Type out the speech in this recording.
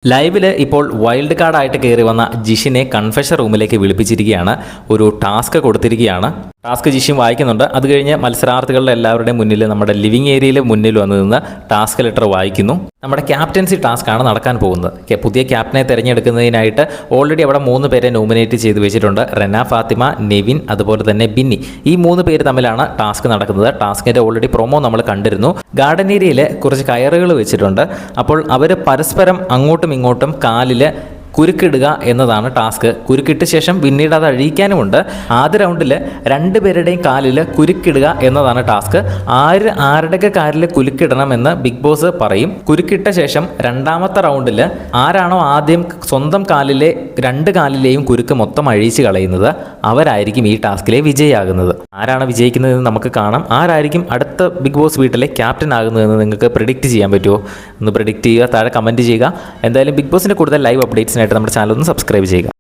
ലൈവിൽ ഇപ്പോൾ വൈൽഡ് കാർഡായിട്ട് കയറി വന്ന ജിഷിനെ കൺഫെഷൻ റൂമിലേക്ക് വിളിപ്പിച്ചിരിക്കുകയാണ്. ഒരു ടാസ്ക് കൊടുത്തിരിക്കുകയാണ്. ടാസ്ക് ജിഷിൻ വായിക്കുന്നുണ്ട്. അത് കഴിഞ്ഞ് മത്സരാർത്ഥികളുടെ എല്ലാവരുടെയും മുന്നിൽ നമ്മുടെ ലിവിങ് ഏരിയയിൽ മുന്നിൽ വന്നു നിന്ന് ടാസ്ക് ലെറ്റർ വായിക്കുന്നു. നമ്മുടെ ക്യാപ്റ്റൻസി ടാസ്ക്കാണ് നടക്കാൻ പോകുന്നത്. പുതിയ ക്യാപ്റ്റനെ തിരഞ്ഞെടുക്കുന്നതിനായിട്ട് ഓൾറെഡി അവിടെ 3 പേരെ നോമിനേറ്റ് ചെയ്ത് വെച്ചിട്ടുണ്ട്. റെന, ഫാത്തിമ, നെവിൻ, അതുപോലെ തന്നെ ബിന്നി. ഈ 3 പേര് തമ്മിലാണ് ടാസ്ക് നടക്കുന്നത്. ടാസ്കിൻ്റെ ഓൾറെഡി പ്രൊമോ നമ്മൾ കണ്ടിരുന്നു. ഗാർഡൻ ഏരിയയിൽ കുറച്ച് കയറുകൾ വെച്ചിട്ടുണ്ട്. അപ്പോൾ അവർ പരസ്പരം അങ്ങോട്ടും ഇങ്ങോട്ടും കാലിൽ കുരുക്കിടുക എന്നതാണ് ടാസ്ക്. കുരുക്കിട്ട ശേഷം പിന്നീട് അത് അഴിക്കാനുമുണ്ട്. ആദ്യ റൗണ്ടിൽ 2 പേരുടെയും കാലിൽ കുരുക്കിടുക എന്നതാണ് ടാസ്ക്. ആരുടെയൊക്കെ കാലിൽ കുരുക്കിടണമെന്ന് ബിഗ് ബോസ് പറയും. കുരുക്കിട്ട ശേഷം രണ്ടാമത്തെ റൗണ്ടിൽ ആരാണോ ആദ്യം സ്വന്തം കാലിലെ 2 കാലിലെയും കുരുക്ക് മൊത്തം അഴിച്ച് കളയുന്നത് അവരായിരിക്കും ഈ ടാസ്കിലെ വിജയിയാകുന്നത്. ആരാണ് വിജയിക്കുന്നതെന്ന് നമുക്ക് കാണാം. ആരായിരിക്കും അടുത്ത ബിഗ് ബോസ് വീട്ടിലെ ക്യാപ്റ്റൻ ആകുന്നതെന്ന് നിങ്ങൾക്ക് പ്രെഡിക്റ്റ് ചെയ്യാൻ പറ്റുമോ? ഒന്ന് പ്രെഡിക്റ്റ് ചെയ്യുക, താഴെ കമൻറ്റ് ചെയ്യുക. എന്തായാലും ബിഗ് ബോസിൻ്റെ കൂടുതൽ ലൈവ് അപ്ഡേറ്റ്സിനായിട്ട് നമ്മുടെ ചാനൽ ഒന്ന് സബ്സ്ക്രൈബ് ചെയ്യുക.